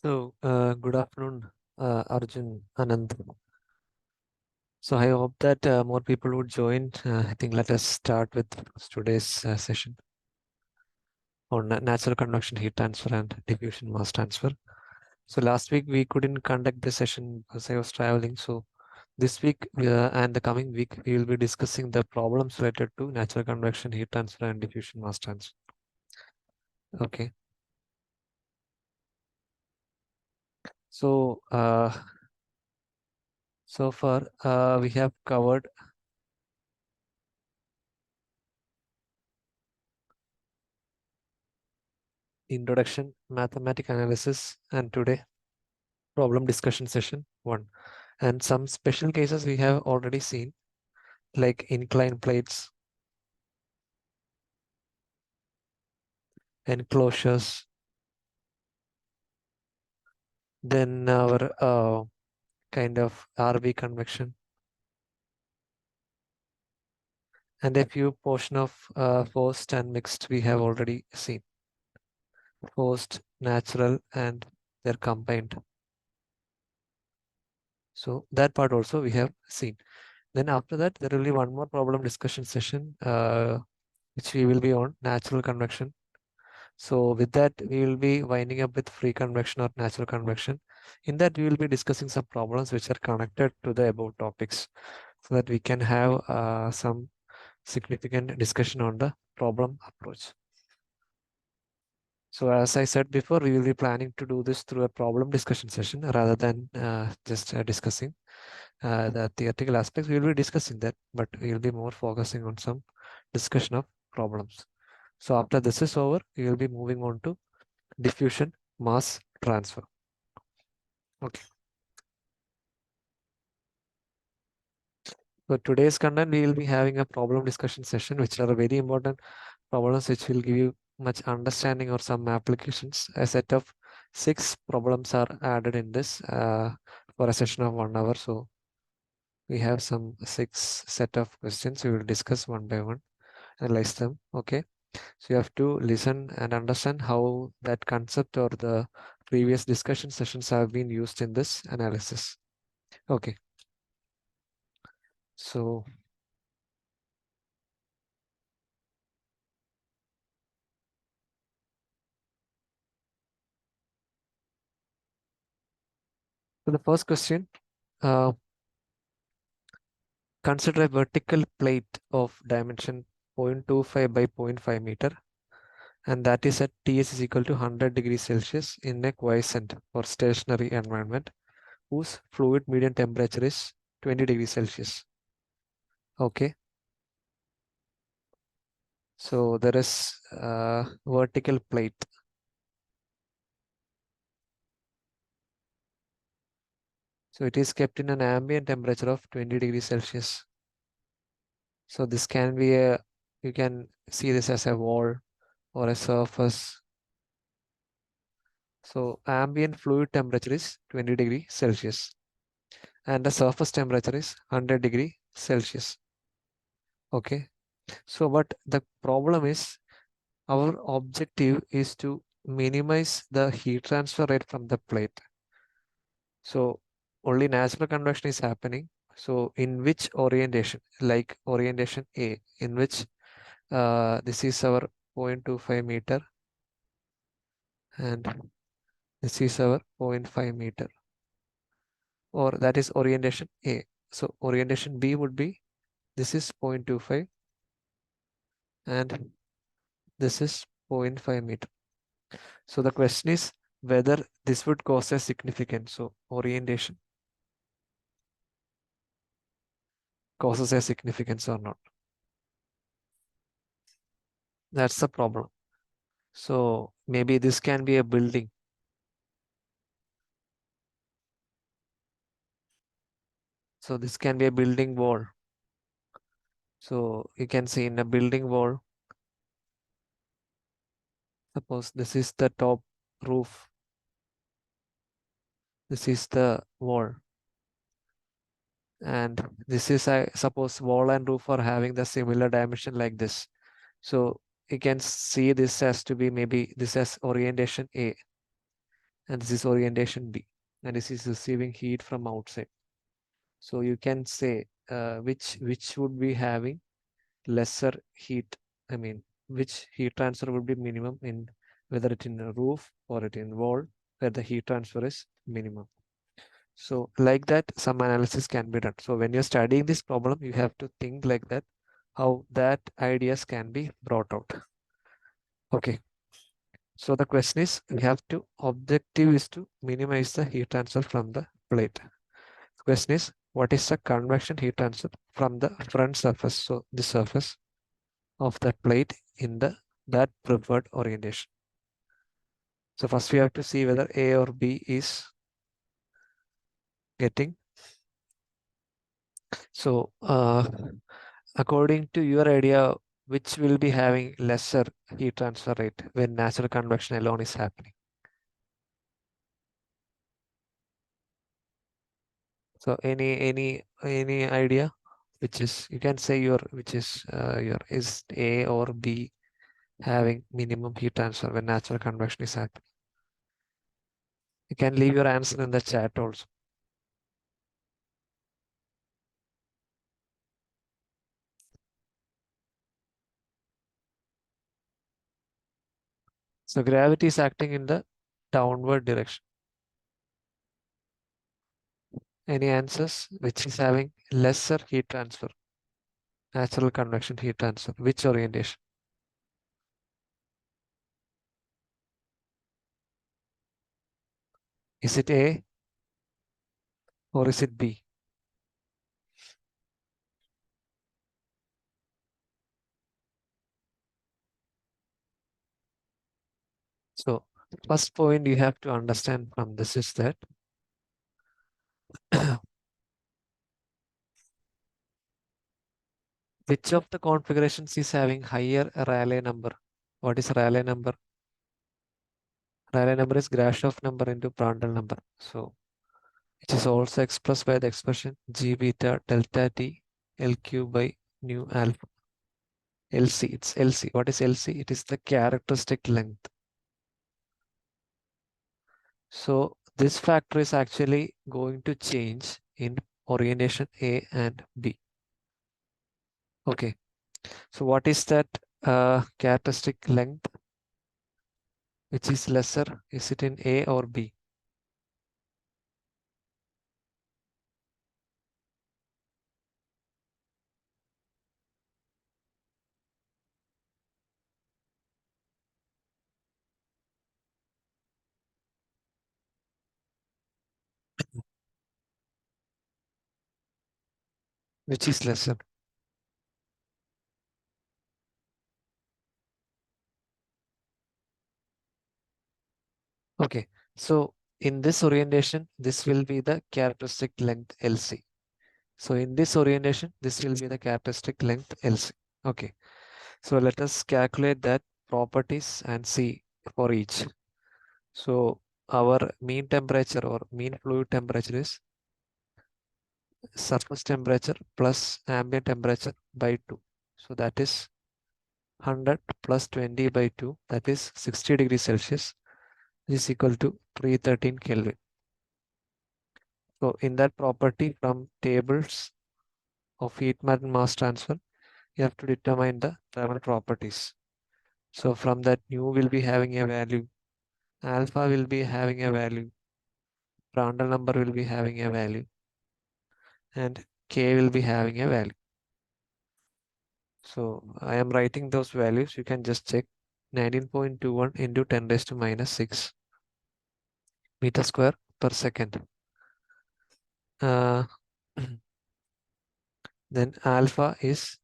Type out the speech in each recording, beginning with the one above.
Good afternoon, Arjun, Anand. So, I hope that more people would join. I think let us start with today's session on natural convection heat transfer and diffusion mass transfer. So, last week we couldn't conduct the session because I was traveling. So, this week and the coming week, we will be discussing the problems related to natural convection heat transfer and diffusion mass transfer. Okay. So, so far we have covered introduction, mathematical analysis, and today problem discussion session 1. And some special cases we have already seen, like inclined plates, enclosures, then our kind of RV convection, and a few portion of forced and mixed we have already seen. Forced, natural, and they're combined. So that part also we have seen. Then after that, there will be one more problem discussion session, which we will be on natural convection. So with that, we will be winding up with free convection or natural convection. In that, we will be discussing some problems which are connected to the above topics so that we can have some significant discussion on the problem approach. So as I said before, we will be planning to do this through a problem discussion session rather than just discussing the theoretical aspects. We will be discussing that, but we will be more focusing on some discussion of problems. So after this is over, we will be moving on to diffusion mass transfer. Okay. So today's content, we will be having a problem discussion session, which are very important problems, which will give you much understanding or some applications. A set of 6 problems are added in this for a session of 1 hour. So we have some 6 set of questions. We will discuss one by one, analyze them. Okay. So you have to listen and understand how that concept or the previous discussion sessions have been used in this analysis. Okay. So the first question, uh, consider a vertical plate of dimension 0.25 by 0.5 meter, and that is at Ts is equal to 100 degrees Celsius in a quiescent or stationary environment whose fluid median temperature is 20 degrees Celsius. Okay. So there is a vertical plate. So it is kept in an ambient temperature of 20 degrees Celsius. So this can be you can see this as a wall or a surface. So ambient fluid temperature is 20 degrees Celsius and the surface temperature is 100 degrees Celsius. Okay. So but the problem is our objective is to minimize the heat transfer rate from the plate. So only natural convection is happening. So in which orientation, like orientation A, in which this is our 0.25 meter and this is our 0.5 meter, or that is orientation A. So orientation B would be this is 0.25 and this is 0.5 meter. So the question is whether this would cause a significance. So orientation causes a significance or not. That's the problem. So maybe this can be a building. So this can be a building wall. So you can see in a building wall, suppose this is the top roof. This is the wall. And this is, I suppose, wall and roof are having the similar dimension like this. So you can see this as to be maybe this as orientation A. and this is orientation B, and this is receiving heat from outside. So you can say which would be having lesser heat. I mean, which heat transfer would be minimum in whether it in a roof or it in wall where the heat transfer is minimum. So like that, some analysis can be done. So when you're studying this problem, you have to think like that, how that ideas can be brought out. Okay. So the question is, we have to, objective is to minimize the heat transfer from the plate. The question is, what is the convection heat transfer from the front surface, so the surface of that plate in that preferred orientation. So first we have to see whether A or B is getting. So according to your idea, which will be having lesser heat transfer rate when natural convection alone is happening? So any idea? Which is, you can say your, which is your, is A or B having minimum heat transfer when natural convection is happening? You can leave your answer in the chat also. So gravity is acting in the downward direction. Any answers? Which is having lesser heat transfer, natural convection heat transfer? Which orientation? Is it A or is it B? So first point you have to understand from this is that which of the configurations is having higher Rayleigh number? What is Rayleigh number? Rayleigh number is Grashof number into Prandtl number. So it is also expressed by the expression G beta delta T LQ by nu alpha. LC, it's LC. What is LC? It is the characteristic length. So this factor is actually going to change in orientation A and B. Okay. So what is that characteristic length which is lesser? Is it in A or B? Which is lesser? Okay. So in this orientation, this will be the characteristic length LC. So in this orientation, this will be the characteristic length LC. Okay. So let us calculate that properties and see for each. So our mean temperature or mean fluid temperature is surface temperature plus ambient temperature by 2. So that is 100 plus 20 by 2, that is 60 degrees Celsius, is equal to 313 Kelvin. So in that property from tables of heat mass transfer, you have to determine the thermal properties. So from that, nu will be having a value, alpha will be having a value, Prandtl number will be having a value, and K will be having a value. So I am writing those values. You can just check. 19.21 into 10 raised to minus 6 meter square per second. Then alpha is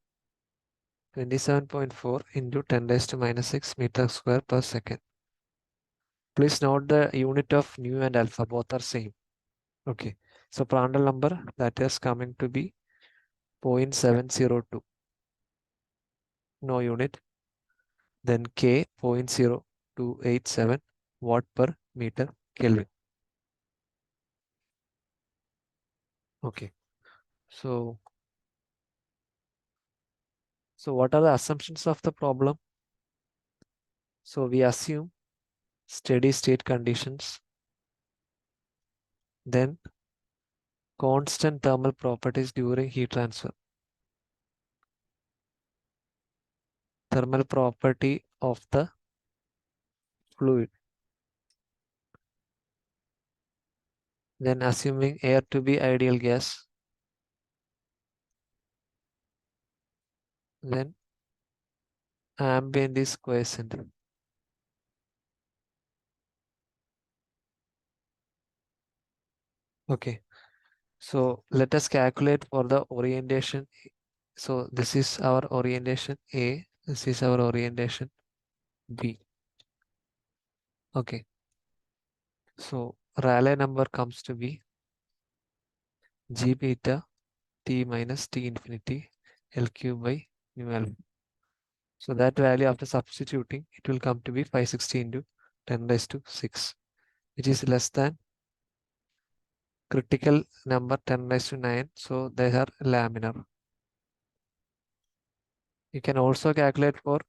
27.4 into 10 raised to minus 6 meter square per second. Please note the unit of nu and alpha, both are same. Okay. So Prandtl number, that is coming to be 0.702. No unit. Then K 0.0287 watt per meter Kelvin. Okay. So what are the assumptions of the problem? So we assume steady state conditions Then constant thermal properties during heat transfer. Thermal property of the fluid. Then assuming air to be ideal gas. Then ambient is quiescent. Okay. So let us calculate for the orientation. So this is our orientation A. This is our orientation B. Okay. So Rayleigh number comes to be G beta T minus T infinity L cube by mu alpha. So that value after substituting, it will come to be 560 into 10 raised to 6, which is less than critical number 10 raised to 9. So they are laminar. You can also calculate for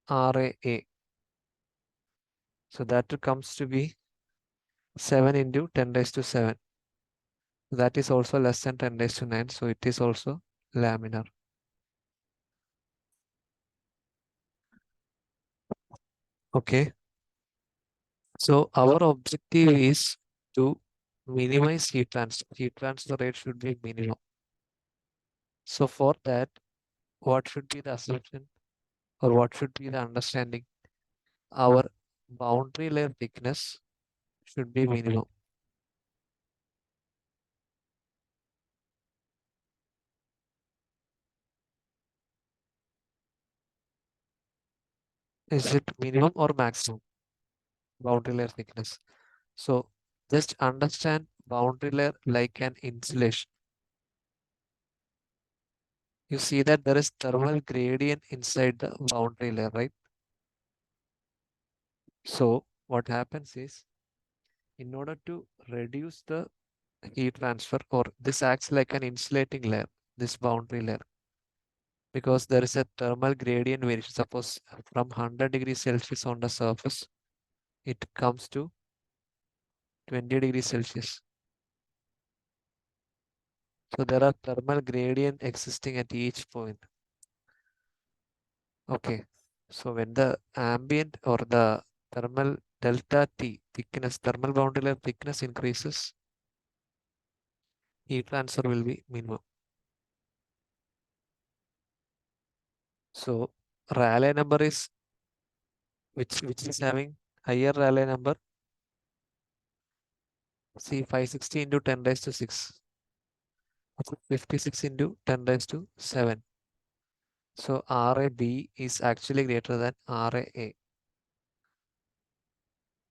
RAA. So that comes to be 7 into 10 raised to 7. That is also less than 10 raised to 9. So it is also laminar. Okay. So our objective is to minimize heat transfer. Heat transfer rate should be minimum. So for that, what should be the assumption or what should be the understanding? Our boundary layer thickness should be minimum. Is it minimum or maximum? Boundary layer thickness. So just understand boundary layer like an insulation. You see that there is thermal gradient inside the boundary layer, right? So what happens is, in order to reduce the heat transfer, or this acts like an insulating layer, this boundary layer, because there is a thermal gradient variation. Suppose from 100 degrees Celsius on the surface, it comes to 20 degrees Celsius. So there are thermal gradient existing at each point. Okay. So when the ambient or the thermal delta T thickness, thermal boundary layer thickness increases, heat transfer will be minimum. So Rayleigh number is which is having higher Rayleigh number. See 560 into 10 raised to 6. 56 into 10 raised to 7. So RAB is actually greater than RAA.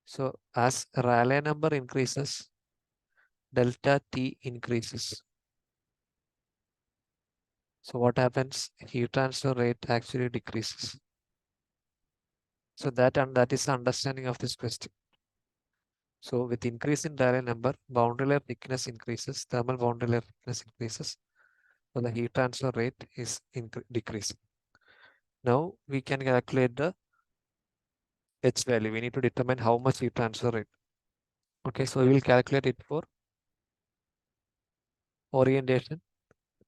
So as Rayleigh number increases, delta T increases. So what happens? Heat transfer rate actually decreases. So that is the understanding of this question. So with increase in Rayleigh number, boundary layer thickness increases, thermal boundary layer thickness increases. So the heat transfer rate is decreasing. Now we can calculate the H value. We need to determine how much heat transfer rate. Okay, so we will calculate it for orientation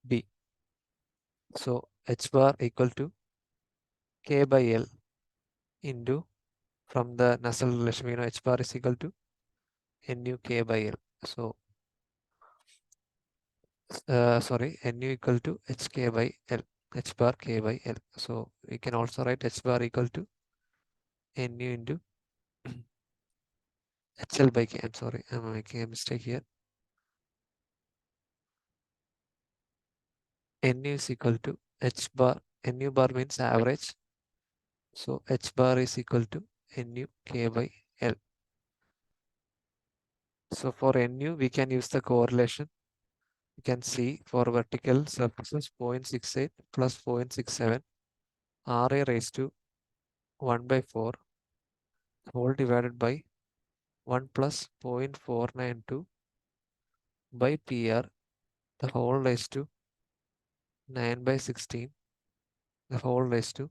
B. So H bar equal to K by L into, from the Nusselt relation, we know H bar is equal to Nu K by L. So Nu equal to Hk by L, H bar K by L. So we can also write H bar equal to Nu into HL by K. I'm sorry, I'm making a mistake here. Nu is equal to H bar, Nu bar means average. So H bar is equal to Nu K by L. So for Nu, we can use the correlation. You can see for vertical surfaces 0.68 plus 0.67 Ra raised to 1 by 4 whole divided by 1 plus 0.492 by PR the whole raised to 9 by 16 the whole raised to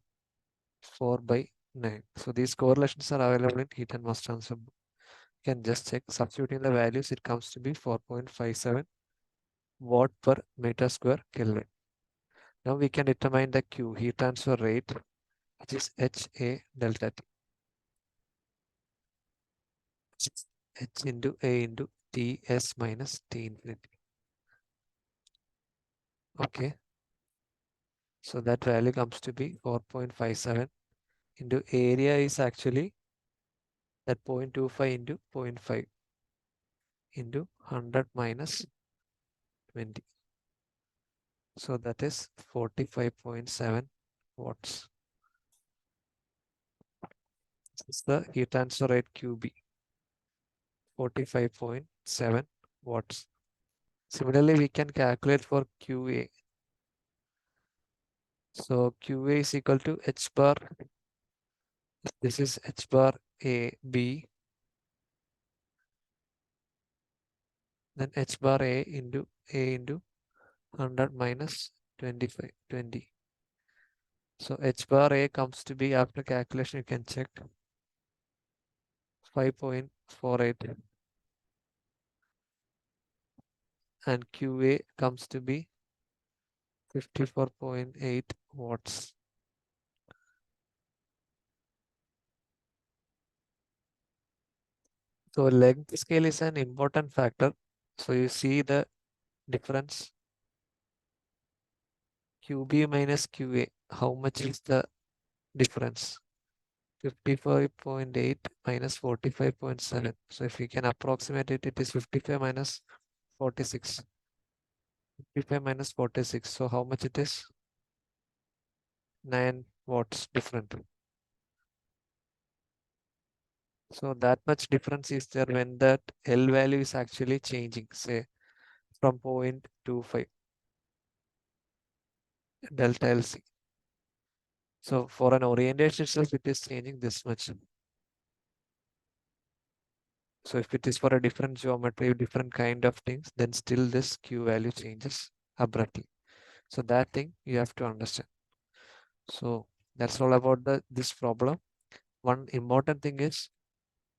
4 by 9. So these correlations are available in heat and mass transfer book. can just check. Substituting the values, it comes to be 4.57 watt per meter square Kelvin. Now we can determine the Q, heat transfer rate, which is HA delta T. H into A into Ts minus T infinity. Okay. So that value comes to be 4.57 into area is actually that 0.25 into 0.5 into 100 minus 20. So that is 45.7 watts. This is the heat transfer rate QB, 45.7 watts. Similarly, we can calculate for QA. So QA is equal to H bar. This is H bar AB. Then H bar A into 100 minus 25, 20. So H bar A comes to be, after calculation, you can check, 5.48. And QA comes to be 54.8 watts. So length scale is an important factor. So you see the difference. QB minus QA, how much is the difference? 55.8 minus 45.7. So if we can approximate it, it is 55 minus 46. 55 minus 46. So how much it is? 9 watts different. So that much difference is there when that L value is actually changing, say from 0.25 delta LC. So for an orientation itself, it is changing this much. So if it is for a different geometry, different kind of things, then still this Q value changes abruptly. So that thing you have to understand. So that's all about this problem. One important thing is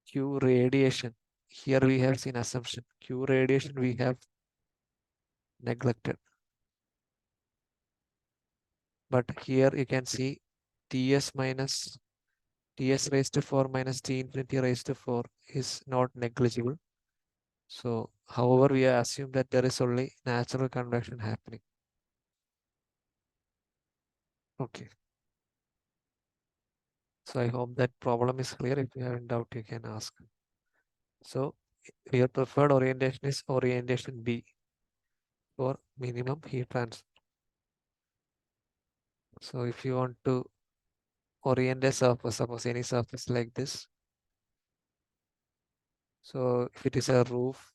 Q radiation. Here we have seen assumption. Q radiation we have neglected. But here you can see Ts raised to 4 minus T infinity raised to 4 is not negligible. So, however, we assume that there is only natural convection happening. Okay. So, I hope that problem is clear. If you have any doubt, you can ask. So, your preferred orientation is orientation B for minimum heat transfer. So, if you want to orient a surface, suppose any surface like this. So, if it is a roof,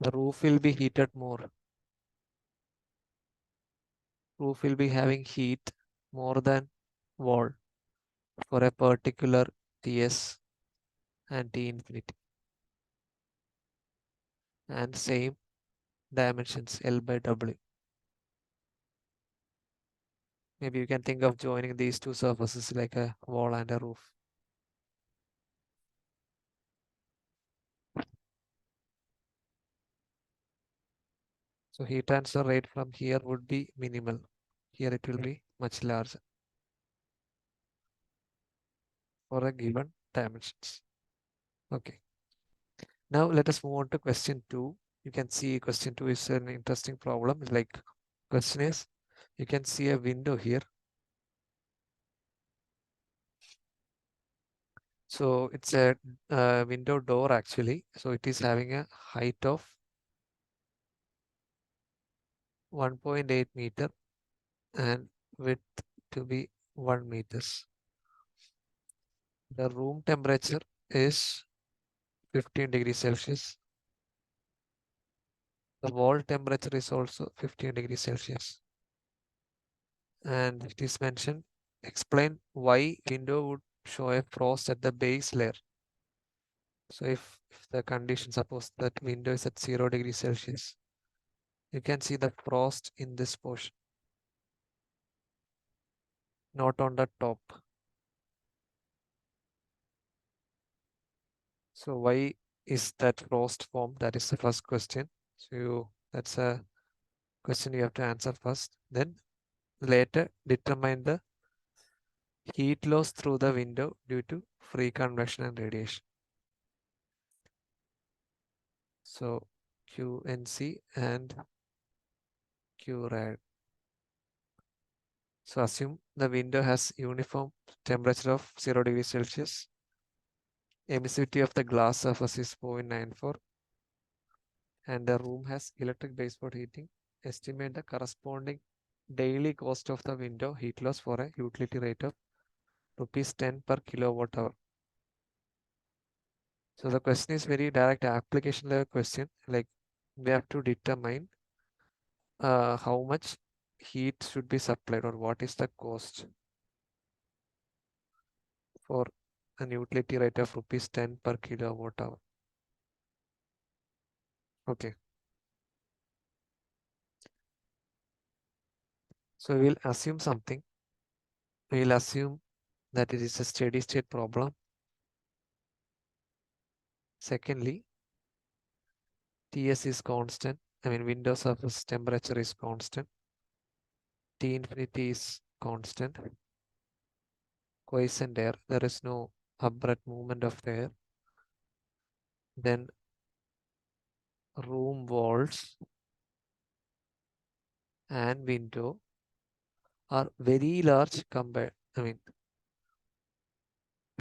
the roof will be heated more. Roof will be having heat more than wall for a particular Ts and T infinity. And same dimensions L by W. Maybe you can think of joining these two surfaces like a wall and a roof. So heat transfer rate from here would be minimal. Here it will be much larger for a given dimensions. Okay. Now let us move on to question 2. You can see question 2 is an interesting problem. Like question is, you can see a window here. So it's a window door actually. So it is having a height of 1.8 meter and width to be 1 meters. The room temperature is 15 degrees Celsius. The wall temperature is also 15 degrees Celsius. And it is mentioned, explain why window would show a frost at the base layer. So if the condition, suppose that window is at 0 degrees Celsius, you can see the frost in this portion, not on the top. So why is that frost formed? That is the first question. So that's a question you have to answer first. Then later determine the heat loss through the window due to free convection and radiation. So QNC and QRAD. So assume the window has uniform temperature of 0 degrees Celsius. Emissivity of the glass surface is 0.94 and the room has electric baseboard heating. Estimate the corresponding daily cost of the window heat loss for a utility rate of rupees 10 per kilowatt hour. So the question is very direct application level question. Like we have to determine how much heat should be supplied or what is the cost for an utility rate of rupees 10 per kilowatt hour. Okay. So we'll assume something. We'll assume that it is a steady state problem. Secondly, TS is constant. I mean, window surface temperature is constant. T infinity is constant. Quiescent air. There is no abrupt movement of the air. Then room walls and window are very large compared,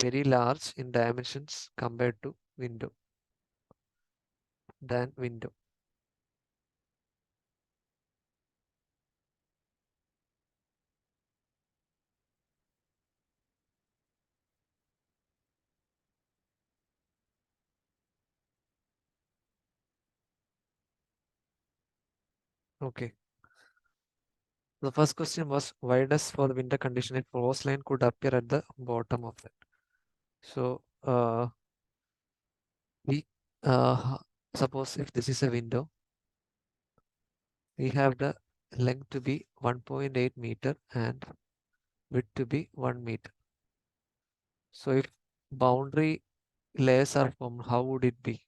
very large in dimensions compared to window than window. Okay. The first question was why does for the window condition a frost line could appear at the bottom of that. So we suppose if this is a window, we have the length to be 1.8 meter and width to be 1 meter. So if boundary layers are formed, how would it be?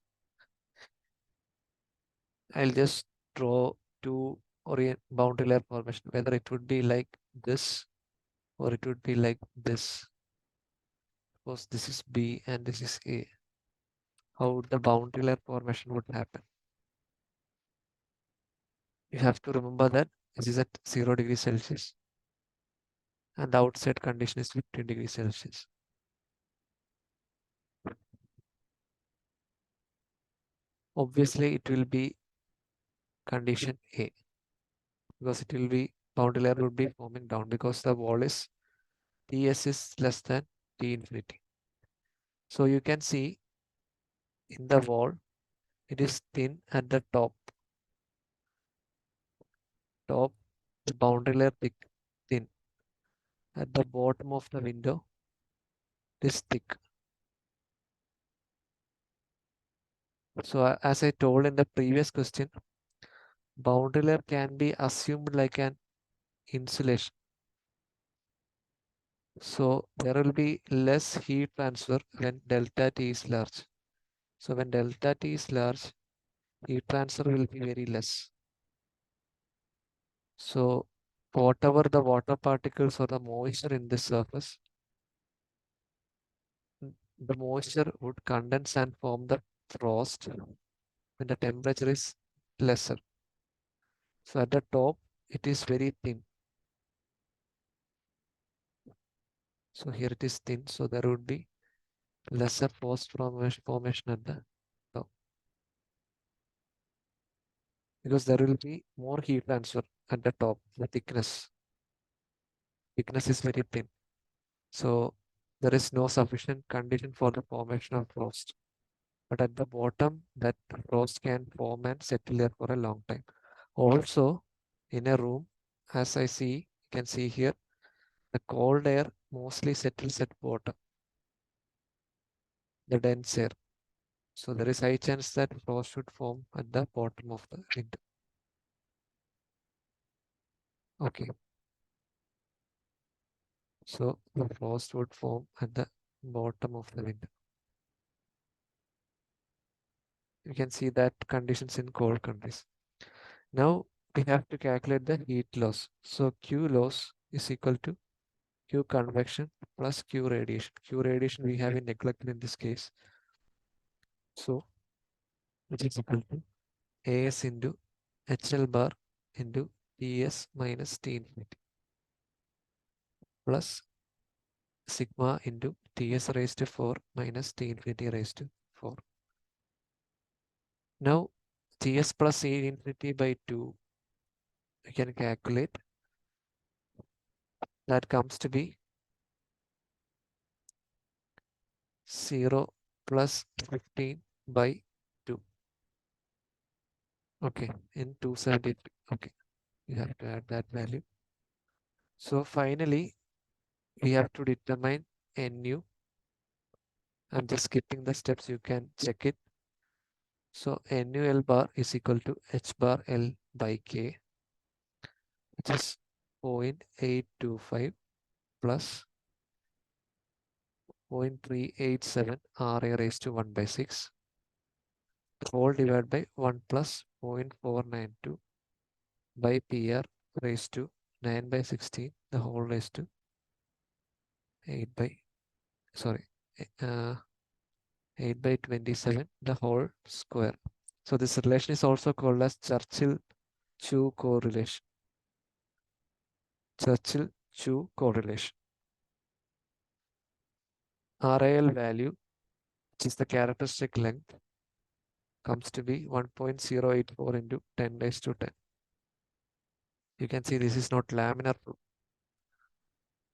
I'll just draw two orient boundary layer formation, whether it would be like this or it would be like this. Suppose this is B and this is A. How would the boundary layer formation would happen? You have to remember that this is at 0 degrees Celsius and the outside condition is 15 degrees Celsius. Obviously, it will be condition A because it will be boundary layer would be forming down because the wall is Ts is less than T infinity. So you can see in the wall it is thin at the top. The boundary layer thick, thin. At the bottom of the window it is thick. So as I told in the previous question, boundary layer can be assumed like an insulation. So there will be less heat transfer when delta T is large. So when delta T is large, heat transfer will be very less. So whatever the water particles or the moisture in this surface, the moisture would condense and form the frost when the temperature is lesser. So at the top, it is very thin. So here it is thin, so there would be lesser frost formation at the top because there will be more heat transfer at the top. The thickness is very thin, so there is no sufficient condition for the formation of frost. But at the bottom, that frost can form and settle there for a long time. Also, in a room, as I see, you can see here, the cold air mostly settles at bottom, the dense air. So there is high chance that frost should form at the bottom of the window. Okay. So the frost would form at the bottom of the window. You can see that conditions in cold countries. Now we have to calculate the heat loss. So Q loss is equal to Q convection plus Q radiation. Q radiation we have in neglected in this case. So which is equal to AS into HL bar into TS minus T infinity plus sigma into Ts raised to 4 minus T infinity raised to 4. Now Ts plus E infinity by 2 we can calculate. That comes to be 0 plus 15 by 2. Okay, in 273. Okay, you have to add that value. So finally, we have to determine Nu. I'm just skipping the steps, you can check it. So NuL bar is equal to H bar L by K, which is 0.825 plus 0.387 RA raised to 1 by 6, whole divided by 1 plus 0.492 by PR raised to 9 by 16, the whole raised to 8 by, sorry, uh, 8 by 27, the whole square. So this relation is also called as Churchill-Chew correlation. Churchill-Chew correlation. RAL value, which is the characteristic length, comes to be 1.084 into 10 raised to 10. You can see this is not laminar flow.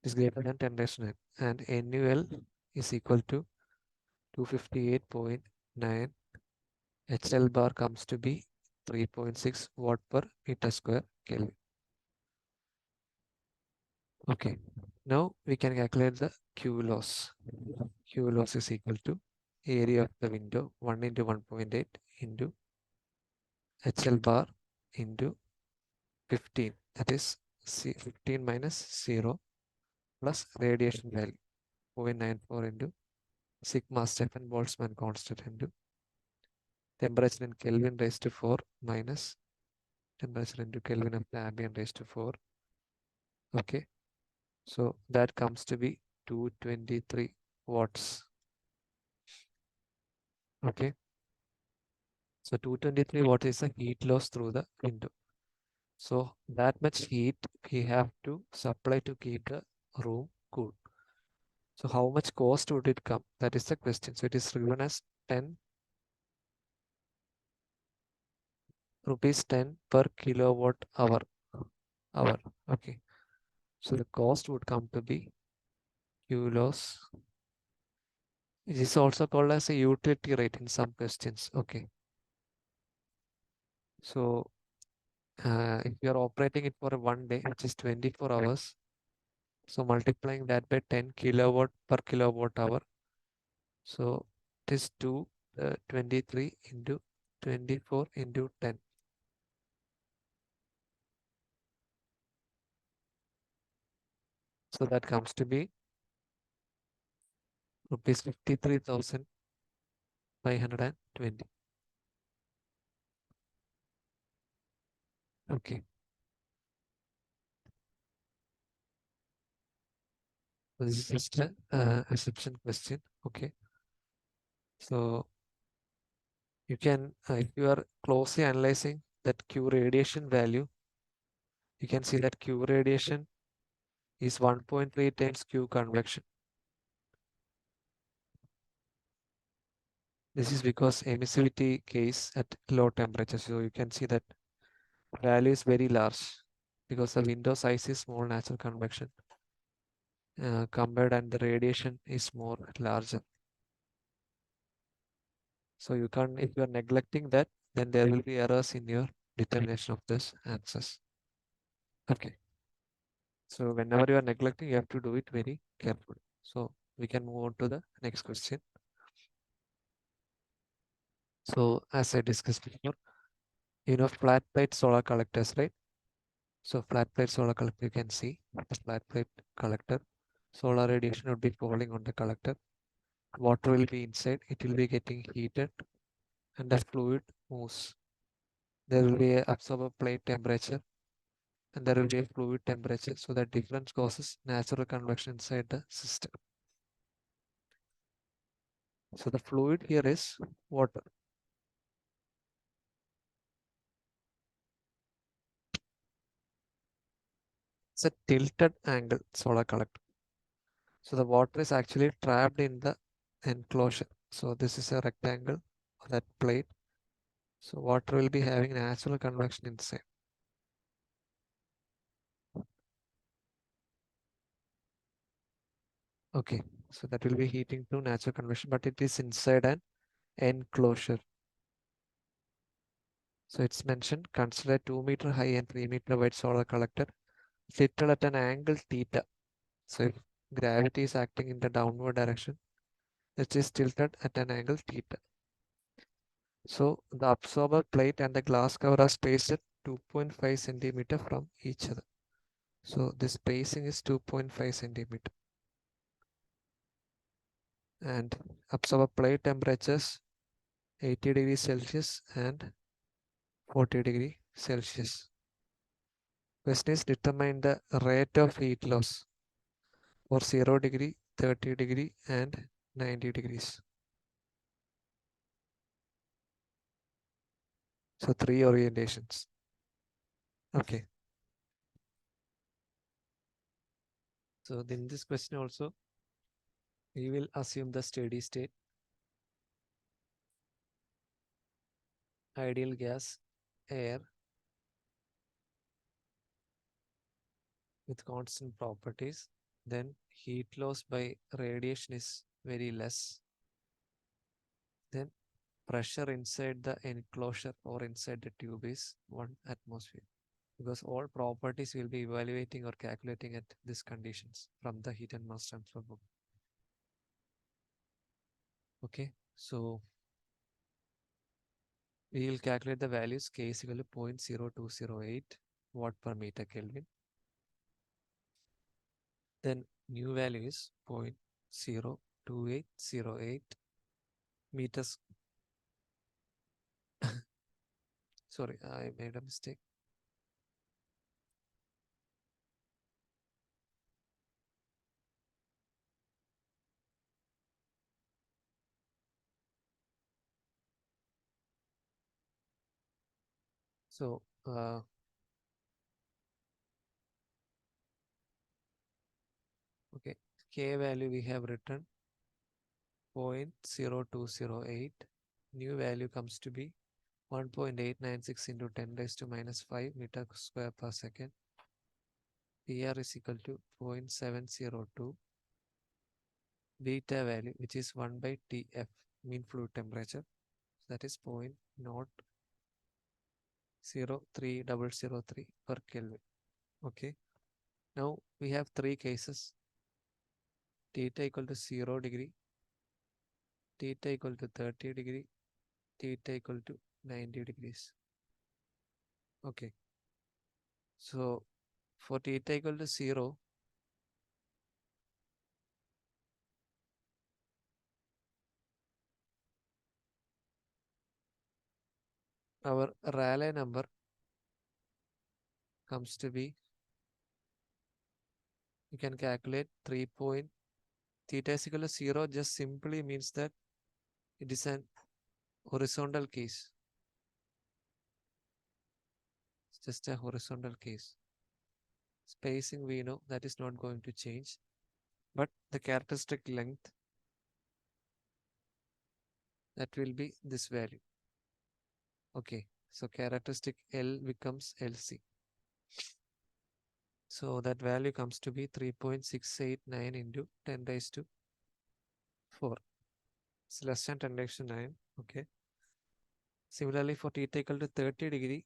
It is greater than 10 raised to 9. And NuL is equal to 258.9. HL bar comes to be 3.6 watt per meter square Kelvin. Okay, now we can calculate the Q loss. Q loss is equal to area of the window 1 into 1.8 into HL bar into 15, that is 15 minus 0 plus radiation value 0.94 into sigma Stefan Boltzmann constant into temperature in Kelvin raised to 4 minus temperature into Kelvin of the ambient raised to 4. Okay, so that comes to be 223 watts. Okay, so 223 watt is the heat loss through the window. So that much heat we have to supply to keep the room cool. So how much cost would it come? That is the question. So it is given as 10 rupees 10 per kilowatt hour. Okay. So the cost would come to be Q loss. It is also called as a utility rate in some questions. Okay. So if you are operating it for 1 day, which is 24 hours, so multiplying that by 10 kilowatt per kilowatt hour. So it is 23 into 24 into 10. So that comes to be rupees 53,520. Okay. So this is just an assumption question. Okay. So you can, if you are closely analyzing that Q radiation value, you can see that Q radiation is 1.3 times Q convection. This is because emissivity case at low temperature. So you can see that value is very large because the window size is small natural convection compared, and the radiation is more larger. So you can't, if you are neglecting that, then there will be errors in your determination of this answers. Okay. So whenever you are neglecting, you have to do it very carefully. So we can move on to the next question. So as I discussed before, you know, flat plate solar collectors, right? So flat plate solar collector, you can see the flat plate collector. Solar radiation will be falling on the collector. Water will be inside. It will be getting heated. and the fluid moves. There will be a absorber plate temperature and there will be a fluid temperature. So that difference causes natural convection inside the system. So the fluid here is water. It's a tilted angle solar collector. So the water is actually trapped in the enclosure. So this is a rectangle of that plate. So water will be having natural convection inside. Okay, so that will be heating to natural convection, but it is inside an enclosure. So it's mentioned, consider a 2-meter high and 3-meter wide solar collector fitted at an angle theta. So if gravity is acting in the downward direction, it is tilted at an angle theta. So the absorber plate and the glass cover are spaced at 2.5 centimeter from each other. So this spacing is 2.5 centimeter. And absorber plate temperatures 80 degrees Celsius and 40 degrees Celsius. Question is determine the rate of heat loss for 0 degree, 30 degree and 90 degrees. So 3 orientations. Okay. So in this question also, we will assume the steady state, ideal gas, air with constant properties. Then heat loss by radiation is very less. Then pressure inside the enclosure or inside the tube is 1 atmosphere. Because all properties will be evaluating or calculating at these conditions from the heat and mass transfer book. Okay, so we will calculate the values. K is equal to 0.0208 watt per meter Kelvin. Then new value is 0.02808 meters. Sorry, I made a mistake. So okay, K value we have written 0.0208. New value comes to be 1.896 into 10 raised to minus 5 meter square per second. PR is equal to 0.702. Beta value, which is 1 by TF, mean fluid temperature, that is 0.03003 per Kelvin. Okay. Now we have 3 cases. Theta equal to 0 degree, theta equal to 30 degree, theta equal to 90 degrees. Okay. So for theta equal to 0, our Rayleigh number comes to be, you can calculate 3. Theta is equal to 0 just simply means that it is an horizontal case. It's just a horizontal case. Spacing we know that is not going to change, but the characteristic length, that will be this value. Okay, so characteristic L becomes LC. So that value comes to be 3.689 into 10 raised to 4. It's less than 10 raised to 9. Okay. Similarly, for theta equal to 30 degree,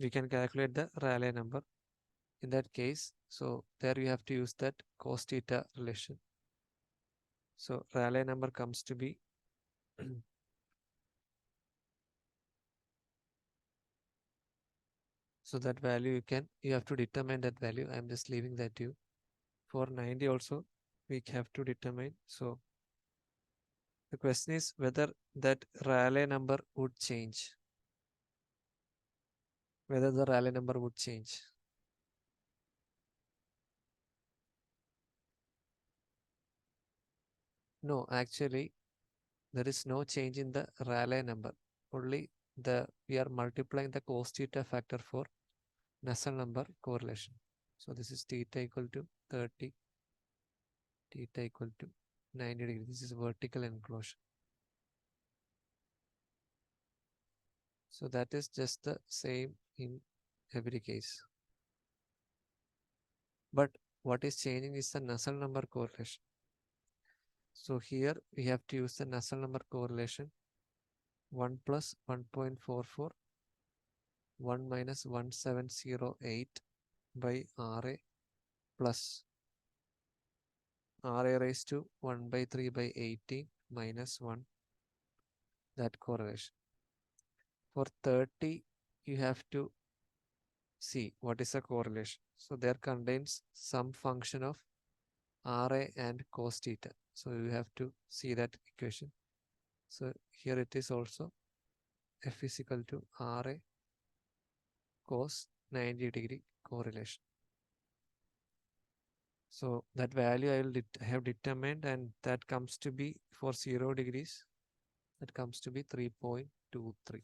we can calculate the Rayleigh number. In that case, so there you have to use that cos theta relation. So Rayleigh number comes to be so that value you have to determine that value. I'm just leaving that to you. For 90 also we have to determine. So The question is whether that Rayleigh number would change. Whether the Rayleigh number would change. No, actually, there is no change in the Rayleigh number. Only we are multiplying the cos theta factor for Nusselt number correlation. So this is theta equal to 30, theta equal to 90 degrees. This is vertical enclosure. So that is just the same in every case. But what is changing is the Nusselt number correlation. So here we have to use the Nusselt number correlation 1 plus 1.44, 1 minus 1708 by RA plus RA raised to 1 by 3 by 18 minus 1, that correlation. For 30, you have to see what is the correlation. So there contains some function of RA and cos theta. So you have to see that equation. So here it is also F is equal to RA cos 90 degree correlation. So that value I will have determined, and that comes to be for 0 degrees, that comes to be 3.23.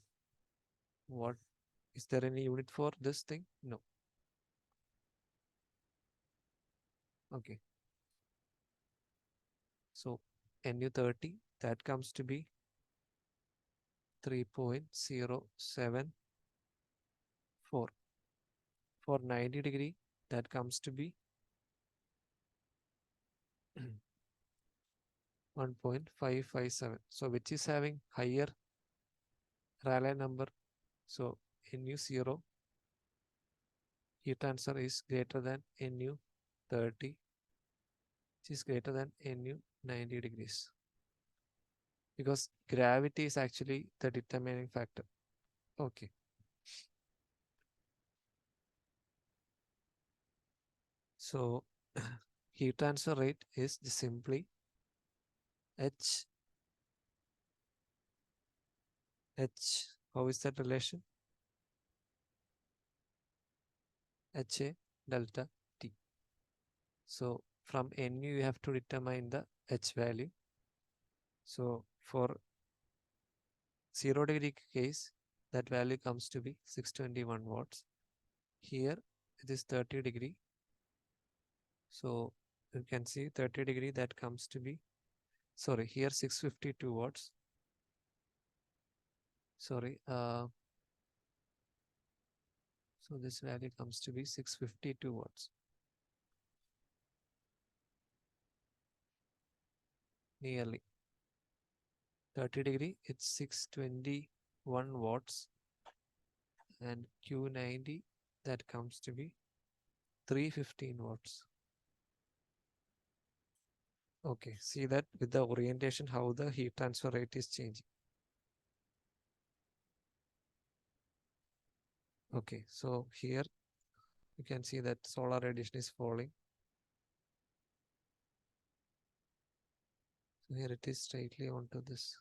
What is there any unit for this thing? No. Okay. So NU30, that comes to be 3.074. For 90 degree, that comes to be 1.557. So which is having higher Rayleigh number. So NU0 heat transfer is greater than NU30, which is greater than NU90 degrees. Because gravity is actually the determining factor. Okay. So heat transfer rate is simply H. How is that relation? HA delta T. So from NU you have to determine the H value. So for 0 degree case, that value comes to be 621 watts. Here it is 30 degree. So you can see 30 degree, that comes to be, sorry, here 652 watts. Sorry, so this value comes to be 652 watts. Nearly 30 degree, it's 621 watts, and Q90, that comes to be 315 watts. Okay, see that with the orientation how the heat transfer rate is changing. Okay, so here you can see that solar radiation is falling. So here it is straightly onto this.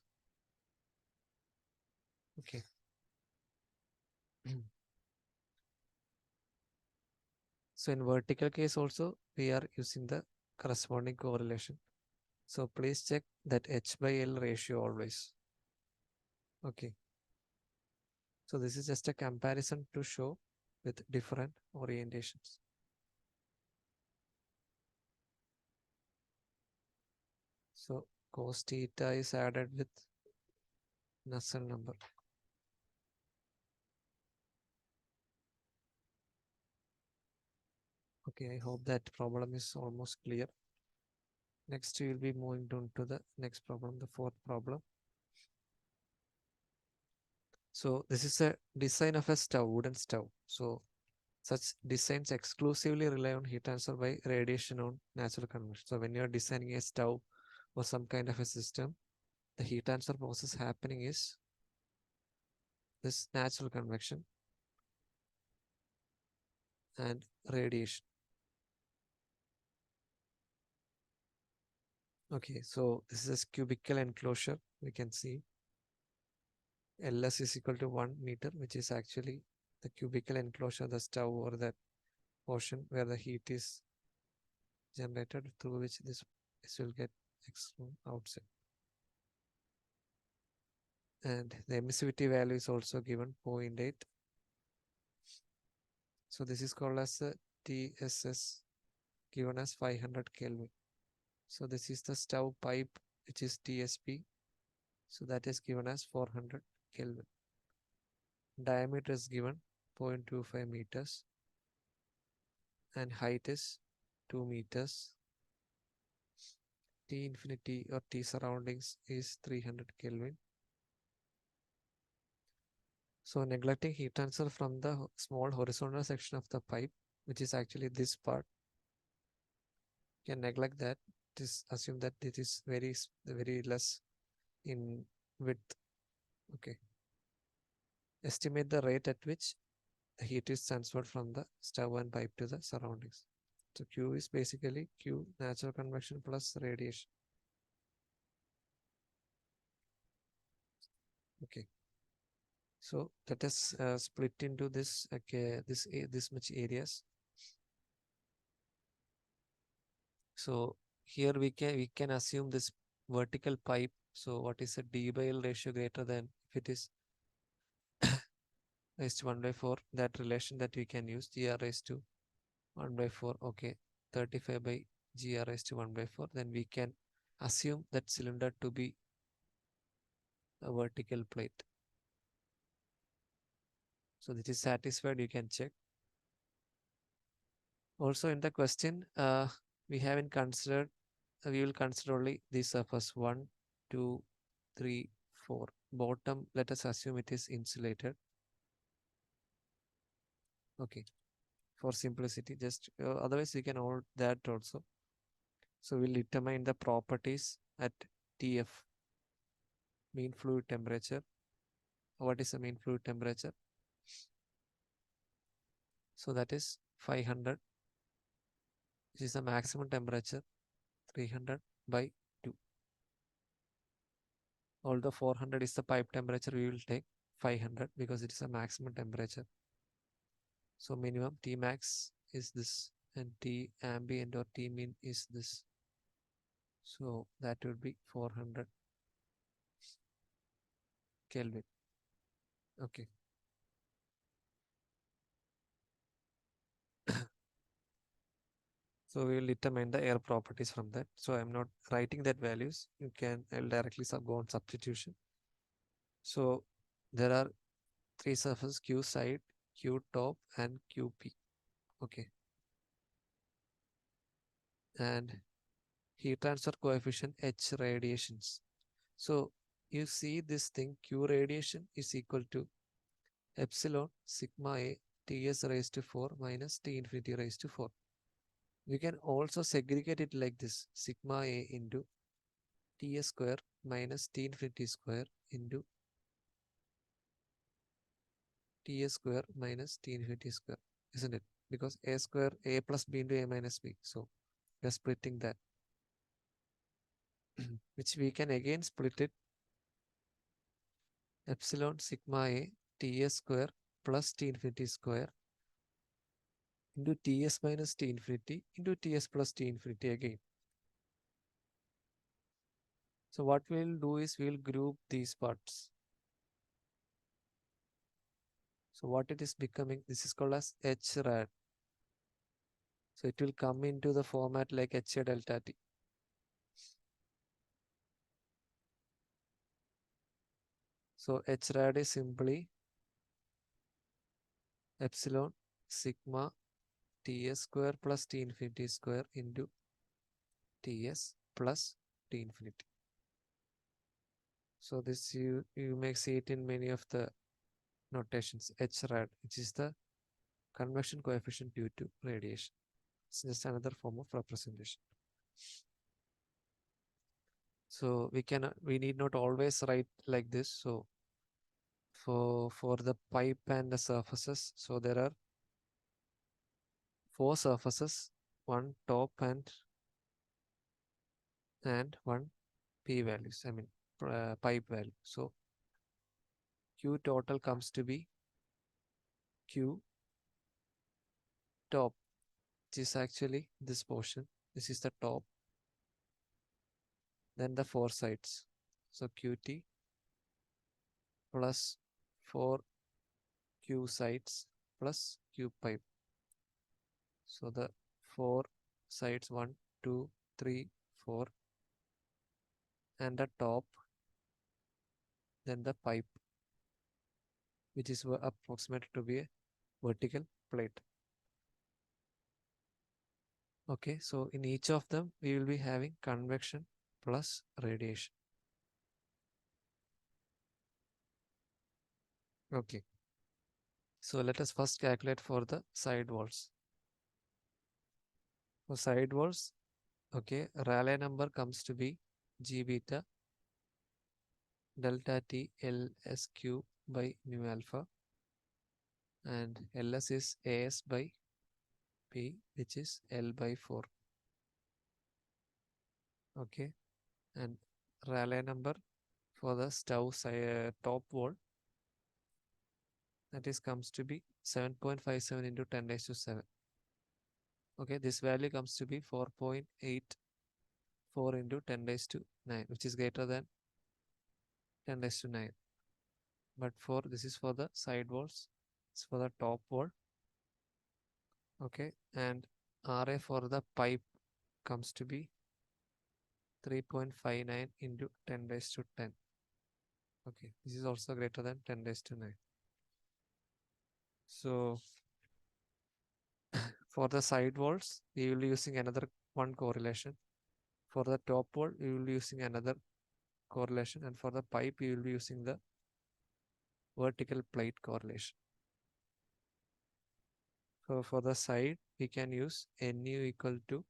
Okay. So in vertical case also, we are using the corresponding correlation. So please check that H by L ratio always. Okay. So this is just a comparison to show with different orientations. So cos theta is added with Nusselt number. Okay, I hope that problem is almost clear. Next, we will be moving on to the next problem, the fourth problem. So this is a design of a stove, wooden stove. So such designs exclusively rely on heat transfer by radiation on natural convection. So when you are designing a stove or some kind of a system, the heat transfer process happening is this natural convection and radiation. Okay, so this is a cubical enclosure. We can see LS is equal to 1 meter, which is actually the cubical enclosure, the stove or that portion where the heat is generated, through which this will get extruded outside. And the emissivity value is also given 0.8. So this is called as a TSS, given as 500 Kelvin. So this is the stove pipe, which is TSP. So that is given as 400 Kelvin. Diameter is given 0.25 meters and height is 2 meters. T infinity or T surroundings is 300 Kelvin. So neglecting heat transfer from the small horizontal section of the pipe, which is actually this part, you can neglect that. Just assume that it is very less in width. Okay. Estimate the rate at which the heat is transferred from the stove and pipe to the surroundings. So Q is basically Q natural convection plus radiation. Okay. So let us split into this. Okay, this much areas. So here we can assume this vertical pipe. So what is a D by L ratio greater than, if it is raised to 1 by 4, that relation that we can use, GR raised to 1 by 4, okay, 35 by GR raised to 1 by 4, then we can assume that cylinder to be a vertical plate. So this is satisfied, you can check. Also in the question, we haven't considered, we will consider only the surface 1, 2, 3, 4. Bottom, let us assume it is insulated. Okay, for simplicity, just otherwise we can hold that also. So we'll determine the properties at TF, mean fluid temperature. What is the mean fluid temperature? So that is 500, which is the maximum temperature, 300 by 2. Although 400 is the pipe temperature, we will take 500 because it is a maximum temperature. So minimum T max is this and T ambient or T min is this. So that would be 400 Kelvin. Okay. So we will determine the air properties from that. So I'm not writing that values. I'll directly go on substitution. So there are 3 surfaces, Q side, Q top and QP. Okay. And heat transfer coefficient H radiations. So you see this thing, Q radiation is equal to epsilon sigma A Ts raised to 4 minus T infinity raised to 4. We can also segregate it like this, sigma A into Ts square minus T infinity square into Ts square minus T infinity square, isn't it? Because A square, A plus B into A minus B. So we are splitting that, which we can again split it epsilon sigma A Ts square plus T infinity square into Ts minus T infinity into Ts plus T infinity again. So what we'll do is we'll group these parts. So what it is becoming, this is called as H rad. So it will come into the format like H delta T. So H rad is simply epsilon sigma Ts square plus T infinity square into Ts plus T infinity. So this you may see it in many of the notations, H rad, which is the convection coefficient due to radiation. It's just another form of representation. So we need not always write like this. So for the pipe and the surfaces, so there are 4 surfaces, one top and and one P values, I mean pipe value. So Q total comes to be Q top, which is actually this portion. This is the top, then the four sides. So QT plus 4 Q sides plus Q pipe. So the four sides 1, 2, 3, 4, and the top, then the pipe, which is approximated to be a vertical plate. Okay, so in each of them, we will be having convection plus radiation. Okay, so let us first calculate for the side walls. For side walls, okay, Rayleigh number comes to be G beta delta T LSQ by mu alpha, and LS is AS by P, which is L by 4. Okay, and Rayleigh number for the stove top wall, that is comes to be 7.57 into 10 raised to 7. Okay, this value comes to be 4.84 into 10 raised to 9, which is greater than 10 raised to 9. But for this is for the side walls, it's for the top wall. Okay, and RA for the pipe comes to be 3.59 into 10 raised to 10. Okay, this is also greater than 10 raised to 9. So for the side walls, we will be using another one correlation. For the top wall, we will be using another correlation, and for the pipe, we will be using the vertical plate correlation. So for the side, we can use Nu equal to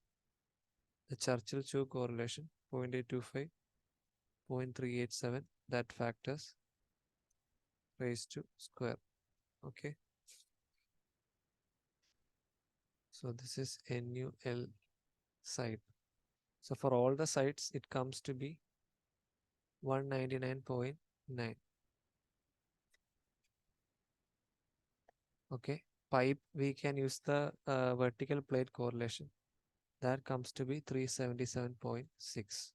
the Churchill-Chu correlation 0.825, 0.387, that factors raised to square. Okay. So this is NUL side. So for all the sides, it comes to be 199.9. Okay. Pipe, we can use the vertical plate correlation. That comes to be 377.6.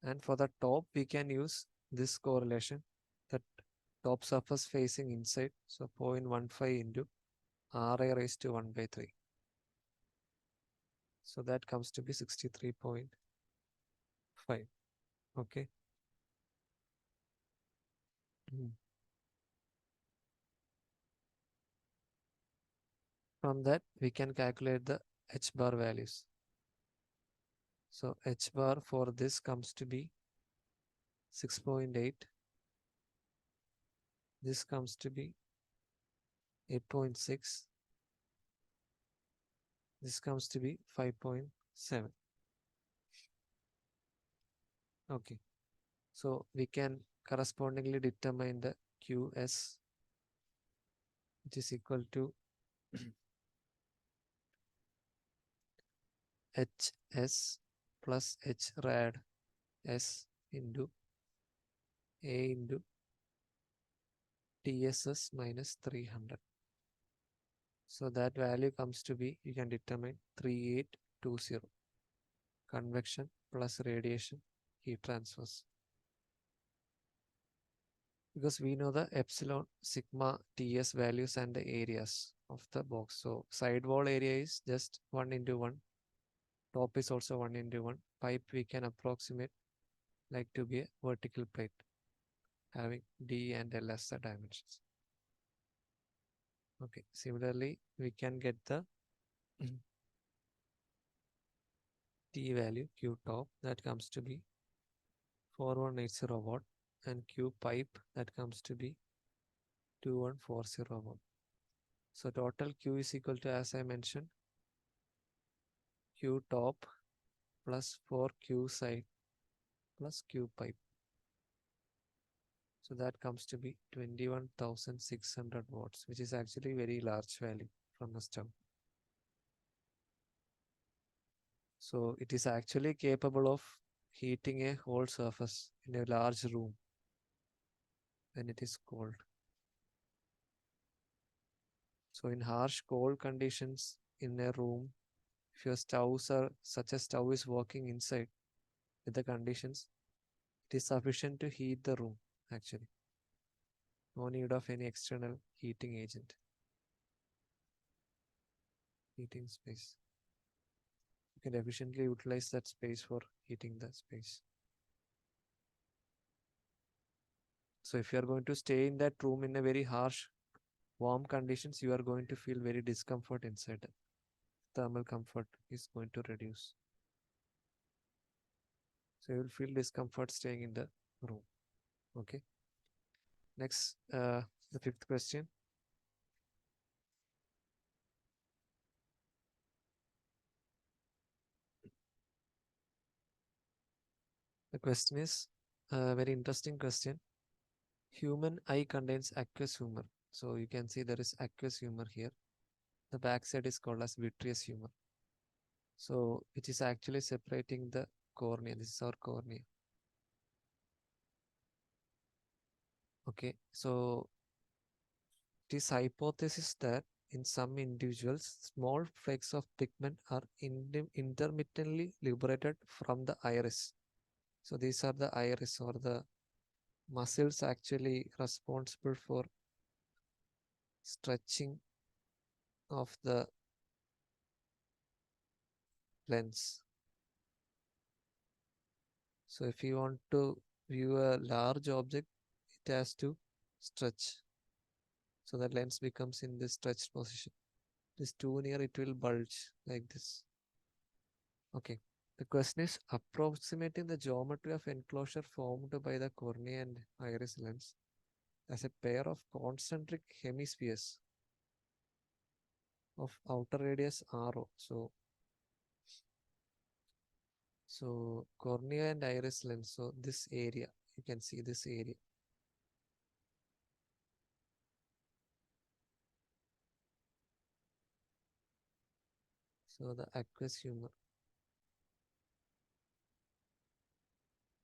And for the top, we can use this correlation, that top surface facing inside. So 0.15 into Ra raised to 1 by 3. So that comes to be 63.5. Okay. From that, we can calculate the H bar values. So H bar for this comes to be 6.8. This comes to be 8.6. This comes to be 5.7. Okay. So we can correspondingly determine the QS, which is equal to HS plus H rad S into A into TSS minus 300. So that value comes to be, you can determine 3820. Convection plus radiation heat transfers. Because we know the epsilon, sigma, TS values and the areas of the box. So side wall area is just 1 into 1. Top is also 1 into 1. Pipe we can approximate like to be a vertical plate having D and L as the dimensions. Okay, similarly, we can get the T value, Q top, that comes to be 4180 watt, and Q pipe, that comes to be 2140 watt. So total Q is equal to, as I mentioned, Q top plus 4Q side plus Q pipe. So that comes to be 21,600 watts, which is actually very large value from the stove. So it is actually capable of heating a whole surface in a large room when it is cold. So in harsh cold conditions in a room, if your stoves are such a stove is working inside with the conditions, it is sufficient to heat the room actually. No need of any external heating agent. Heating space. You can efficiently utilize that space for heating the space. So if you are going to stay in that room in a very harsh, warm conditions, you are going to feel very discomfort inside. Thermal comfort is going to reduce. So you will feel discomfort staying in the room. Okay. Next, the fifth question. The question is a very interesting question. Human eye contains aqueous humor. So you can see there is aqueous humor here. The backside is called as vitreous humor. So it is actually separating the cornea. This is our cornea. Okay. So it is hypothesis that in some individuals, small flakes of pigment are intermittently liberated from the iris. So these are the iris or the muscles actually responsible for stretching of the lens. So if you want to view a large object, it has to stretch. So the lens becomes in this stretched position. It is too near, it will bulge like this. Okay. The question is approximating the geometry of enclosure formed by the cornea and iris lens as a pair of concentric hemispheres of outer radius RO. So cornea and iris lens. So this area, you can see this area. So the aqueous humor.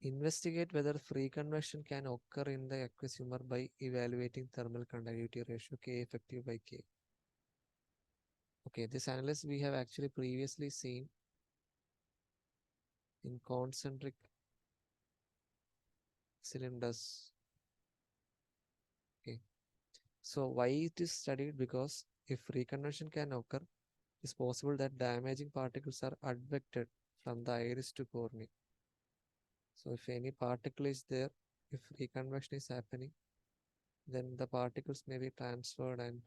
Investigate whether free convection can occur in the aqueous humor by evaluating thermal conductivity ratio K effective by K. Okay, this analysis we have actually previously seen in concentric cylinders. Okay, so why it is studied? Because if free convection can occur, it's possible that damaging particles are advected from the iris to cornea. So if any particle is there, if free convection is happening, then the particles may be transferred and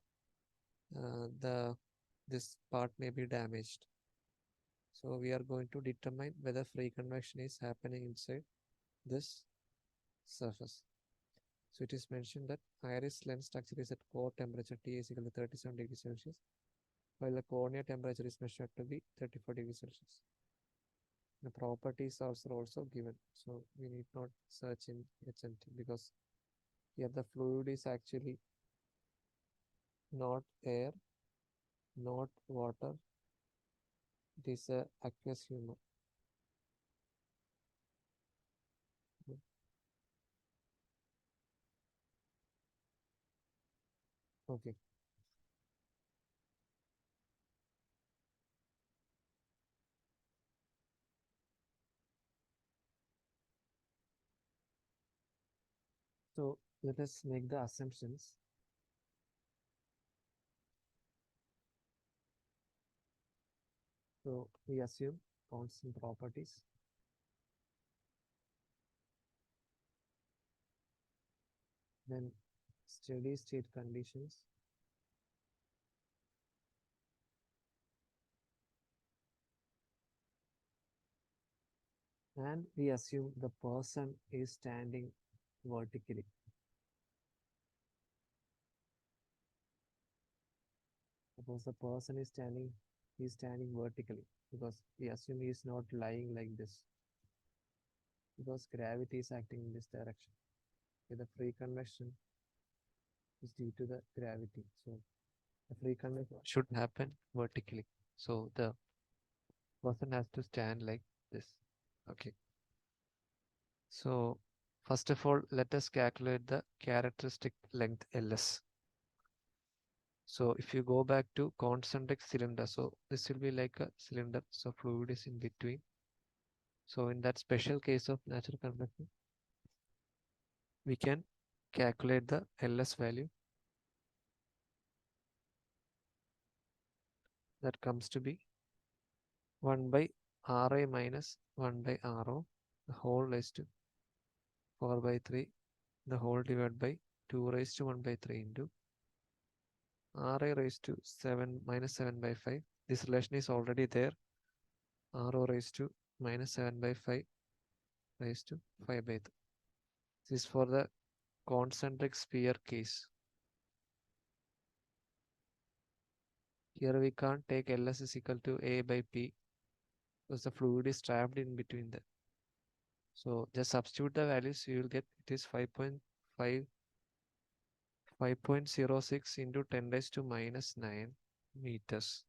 this part may be damaged. So we are going to determine whether free convection is happening inside this surface. So it is mentioned that iris lens structure is at core temperature T is equal to 37 degrees Celsius, while the cornea temperature is measured to be 34 degrees Celsius. The properties are also given. So we need not search in HMT because here the fluid is actually not air, not water. It is a aqueous humor. Okay. So let us make the assumptions. So we assume constant properties. Then steady state conditions. And we assume the person is standing vertically. Suppose the person is standing vertically because we assume he is not lying like this because gravity is acting in this direction. Okay, the free convection is due to the gravity. So the free convection should happen vertically. So the Person has to stand like this. Okay. So first of all, let us calculate the characteristic length LS. So if you go back to concentric cylinder, so this will be like a cylinder, so fluid is in between. So in that special case of natural convection, we can calculate the LS value. That comes to be 1 by Ra minus 1 by Ro, the whole raised to 4 by 3, the whole divided by 2 raised to 1 by 3 into Ra raised to 7 minus 7 by 5. This relation is already there. Ro raised to minus 7 by 5 raised to 5 by 3. This is for the concentric sphere case. Here we can't take Ls is equal to A by P because the fluid is trapped in between them. So just substitute the values, you will get it is 5.5 5.06 into 10 raised to minus 9 meters.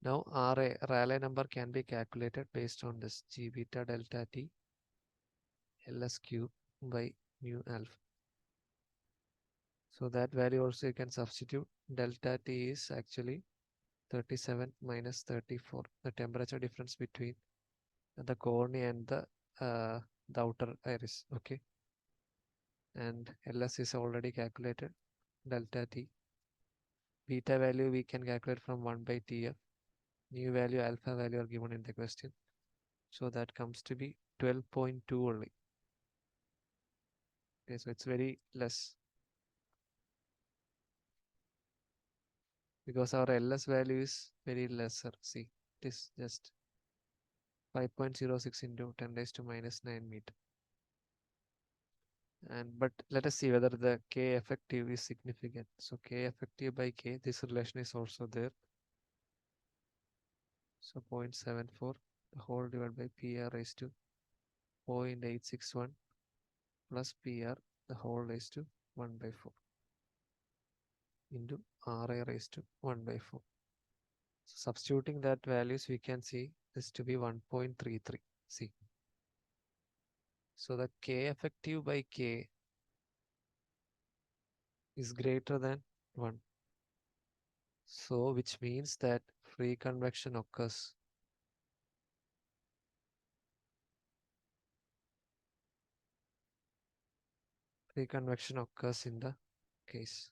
Now Rayleigh number can be calculated based on this G beta delta T Ls cube by mu alpha. So that value also you can substitute. Delta T is actually 37 minus 34, the temperature difference between the cornea and the outer iris. Okay. And Ls is already calculated. Delta T. Beta value we can calculate from 1 by Tf. New value, alpha value are given in the question. So that comes to be 12.2 only. Okay, so it's very less. Because our Ls value is very lesser. See, it is just 5.06 into 10 raised to minus 9 meter. But let us see whether the K effective is significant. So K effective by K, this relation is also there. So 0.74, the whole divided by PR raised to 0.861 plus PR, the whole raised to 1 by 4 into Ra raised to 1 by 4. So substituting that values, we can see this to be 1.33. See. So the K effective by K is greater than 1. So which means that free convection occurs. Free convection occurs in the case.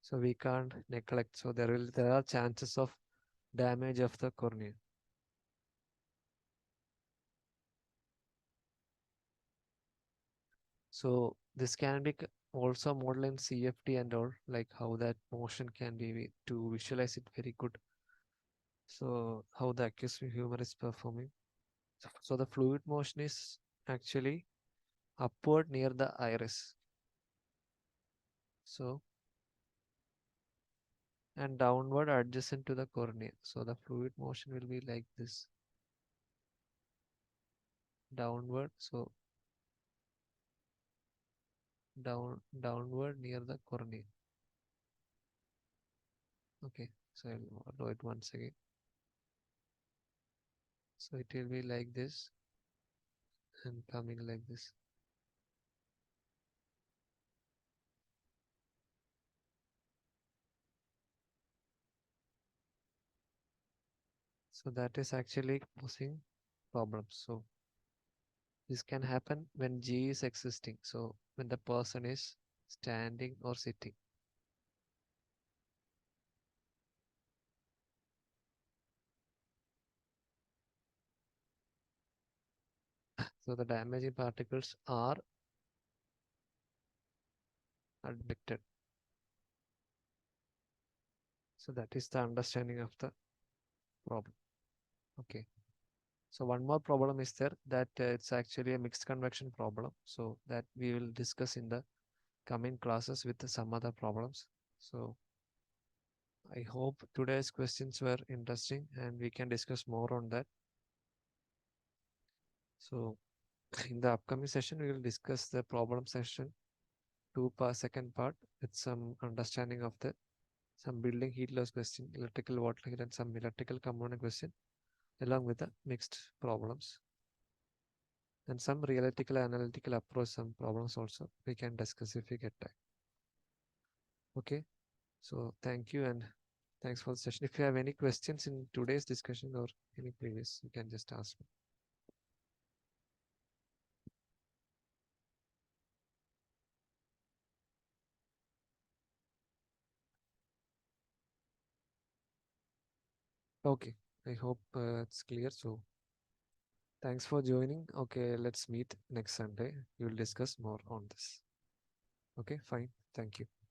So we can't neglect. So there are chances of damage of the cornea. So this can be also modeled in CFD and all, like how that motion can be to visualize it very good. So how the accused humor is performing. So the fluid motion is actually upward near the iris. So and downward adjacent to the cornea. So the fluid motion will be like this. Downward, so downward near the cornea. Okay, so I'll do it once again. So it will be like this and coming like this. So that is actually causing problems. So this can happen when G is existing. So when the person is standing or sitting. So the damaging particles are adducted. So that is the understanding of the problem. Okay. So one more problem is there that it's actually a mixed convection problem. So that we will discuss in the coming classes with some other problems. So I hope today's questions were interesting and we can discuss more on that. So in the upcoming session, we will discuss the problem section 2 part, second part with some understanding of the some building heat loss question, electrical water heat, and some electrical component question, along with the mixed problems. And some theoretical analytical approach, some problems also we can discuss if we get time. Okay, so thank you and thanks for the session. If you have any questions in today's discussion or any previous, you can just ask me. Okay, I hope it's clear. So thanks for joining. Okay, let's meet next Sunday. We will discuss more on this. Okay, fine. Thank you.